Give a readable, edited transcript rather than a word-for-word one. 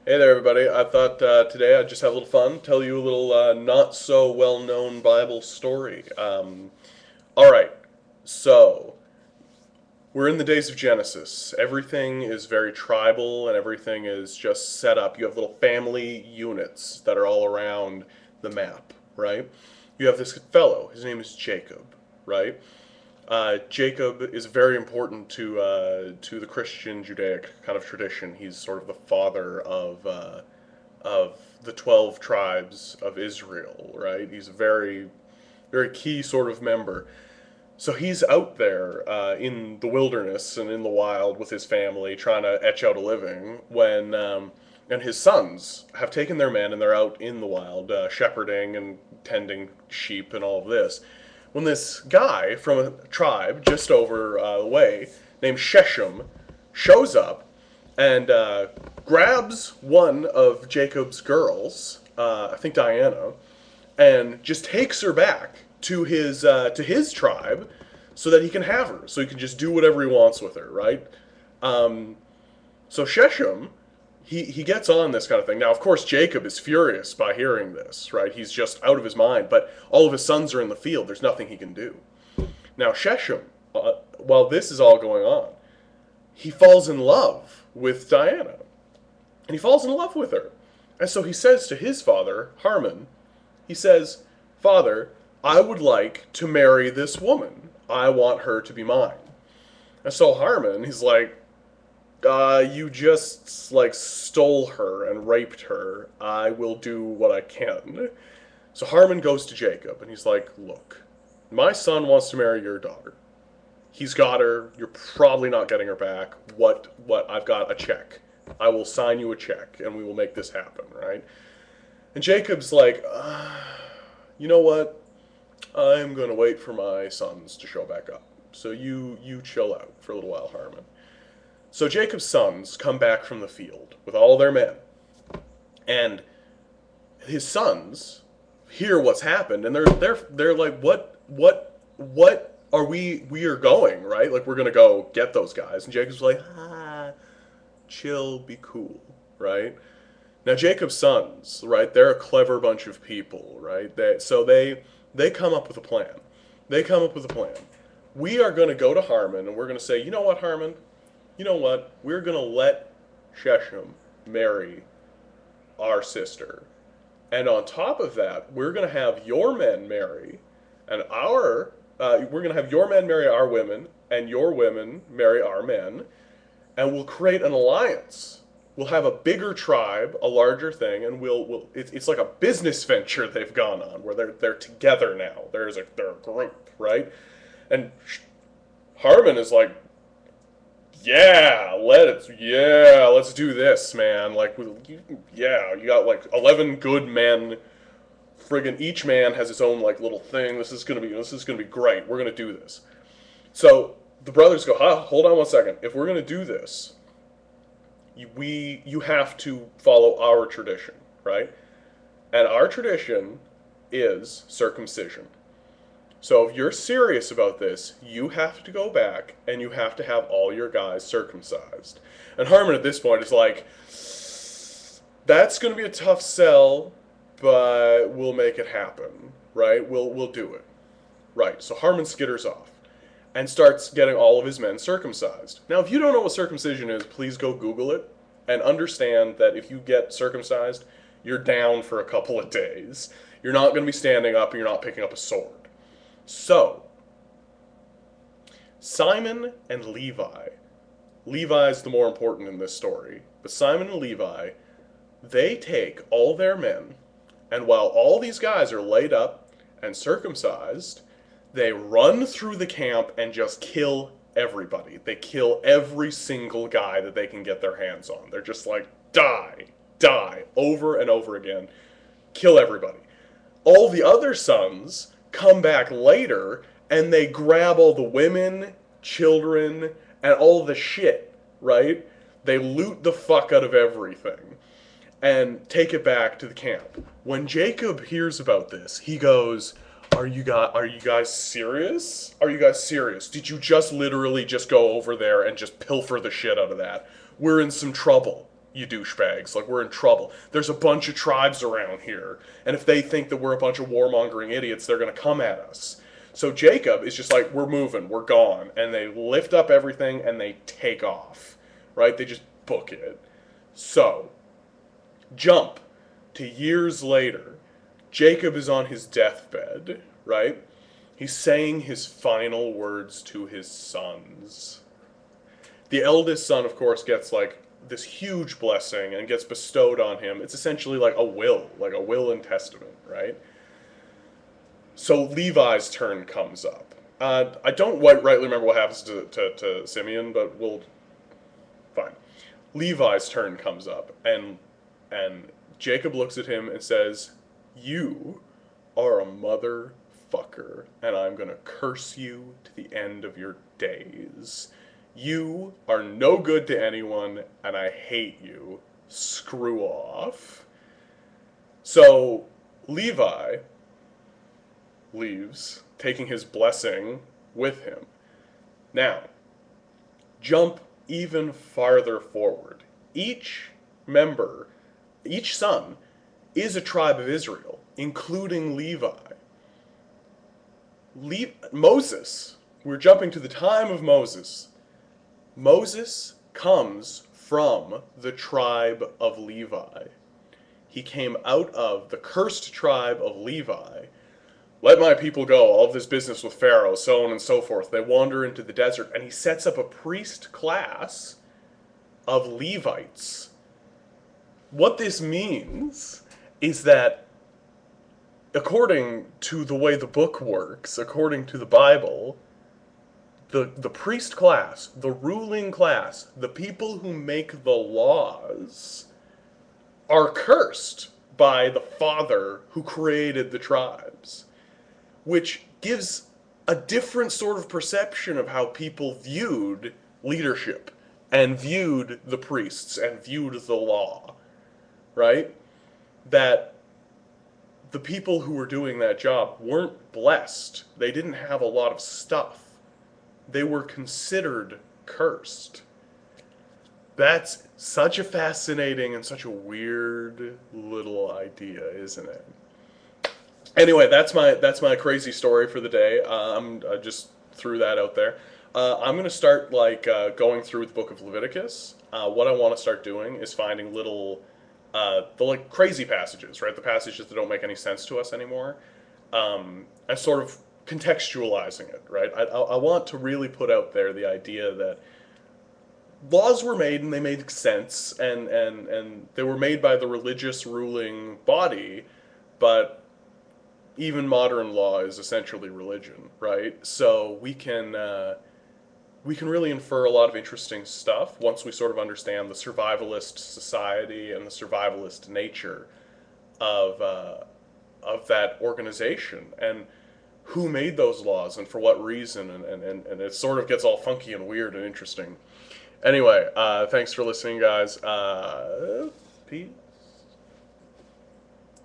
Hey there, everybody. I thought today I'd just have a little fun, tell you a little not so well known Bible story. All right, so we're in the days of Genesis. Everything is very tribal and everything is just set up. You have little family units that are all around the map, right? You have this fellow, his name is Jacob, right? Jacob is very important to the Christian Judaic kind of tradition. He's sort of the father of the 12 tribes of Israel, right? He's a very key sort of member. So he's out there in the wilderness and in the wild with his family, trying to etch out a living. And his sons have taken their men and they're out in the wild, shepherding and tending sheep and all of this. When this guy from a tribe just over the way, named Shechem, shows up and grabs one of Jacob's girls, I think Diana, and just takes her back to his tribe so that he can have her, so he can just do whatever he wants with her, right? Um, so Shechem, he gets on this kind of thing. Now, of course, Jacob is furious by hearing this, right? He's just out of his mind, but all of his sons are in the field. There's nothing he can do. Now, Shechem, while this is all going on, he falls in love with Diana. And he falls in love with her. And so he says to his father, Harmon, he says, Father, I would like to marry this woman. I want her to be mine. And so Harmon, he's like, you just like stole her and raped her. I will do what I can. So Harmon goes to Jacob and he's like, look, my son wants to marry your daughter. He's got her. You're probably not getting her back. What? I've got a check. I will sign you a check and we will make this happen, right? And Jacob's like, you know what? I'm going to wait for my sons to show back up. So you chill out for a little while, Harmon. So Jacob's sons come back from the field with all their men. And his sons hear what's happened and they're like, what are we are going, right? Like we're going to go get those guys. And Jacob's like, chill, be cool, right? Now Jacob's sons, right? They're a clever bunch of people, right? They come up with a plan. They come up with a plan. We are going to go to Harmon and we're going to say, you know what, Harmon? You know what? We're going to let Shechem marry our sister. And on top of that, we're going to have your men marry, and we're going to have your men marry our women, and your women marry our men, and we'll create an alliance. We'll have a bigger tribe, a larger thing, and it's like a business venture they've gone on where they're together now. They're a group, right? And Harmon is like, let's do this, man. Like, yeah, you got like 11 good men. Friggin' each man has his own like little thing. This is gonna be great. We're gonna do this. So the brothers go, hold on one second. If we're gonna do this, you have to follow our tradition, right? And our tradition is circumcision. So if you're serious about this, you have to go back and you have to have all your guys circumcised. And Harmon at this point is like, that's going to be a tough sell, but we'll make it happen, right? We'll do it. Right. So Harmon skitters off and starts getting all of his men circumcised. Now, if you don't know what circumcision is, please go Google it and understand that if you get circumcised, you're down for a couple of days. You're not going to be standing up and you're not picking up a sword. So, Simon and Levi. Levi's the more important in this story, but Simon and Levi, they take all their men, and while all these guys are laid up and circumcised, they run through the camp and just kill everybody. They kill every single guy that they can get their hands on. They're just like, die, die, over and over again. Kill everybody. All the other sons come back later and they grab all the women, children, and all the shit, right? They loot the fuck out of everything and take it back to the camp. When Jacob hears about this, he goes, are you guys serious? Are you guys serious? Did you just literally just go over there and just pilfer the shit out of that? We're in some trouble. you douchebags. Like, we're in trouble. There's a bunch of tribes around here, and if they think that we're a bunch of warmongering idiots, they're going to come at us. So Jacob is just like, we're moving, we're gone. And they lift up everything and they take off, right? They just book it. So, jump to years later. Jacob is on his deathbed, right? He's saying his final words to his sons. The eldest son, of course, gets like this huge blessing and gets bestowed on him. It's essentially like a will and testament, right? So Levi's turn comes up. I don't rightly remember what happens to Simeon, but we'll fine. Levi's turn comes up, and Jacob looks at him and says, "You are a motherfucker, and I'm gonna curse you to the end of your days. You are no good to anyone, and I hate you. Screw off." So Levi leaves, taking his blessing with him. Now, jump even farther forward. Each member, each son, is a tribe of Israel, including Levi. Moses, we're jumping to the time of Moses. Moses comes from the tribe of Levi. He came out of the cursed tribe of Levi. Let my people go, all of this business with Pharaoh, so on and so forth. They wander into the desert, and he sets up a priest class of Levites. What this means is that, according to the way the book works, according to the Bible, the priest class, the ruling class, the people who make the laws, are cursed by the Father who created the tribes, which gives a different sort of perception of how people viewed leadership and viewed the priests and viewed the law, right? That the people who were doing that job weren't blessed. They didn't have a lot of stuff. They were considered cursed. That's such a fascinating and such a weird little idea, isn't it? Anyway, that's my crazy story for the day. I just threw that out there. I'm gonna start going through the book of Leviticus. What I want to start doing is finding little the crazy passages, right? The passages that don't make any sense to us anymore, and sort of contextualizing it, right? I want to really put out there the idea that laws were made and they made sense, and they were made by the religious ruling body, but even modern law is essentially religion, right? So we can really infer a lot of interesting stuff once we sort of understand the survivalist society and the survivalist nature of that organization and who made those laws and for what reason, and it sort of gets all funky and weird and interesting. Anyway, thanks for listening, guys. Pete?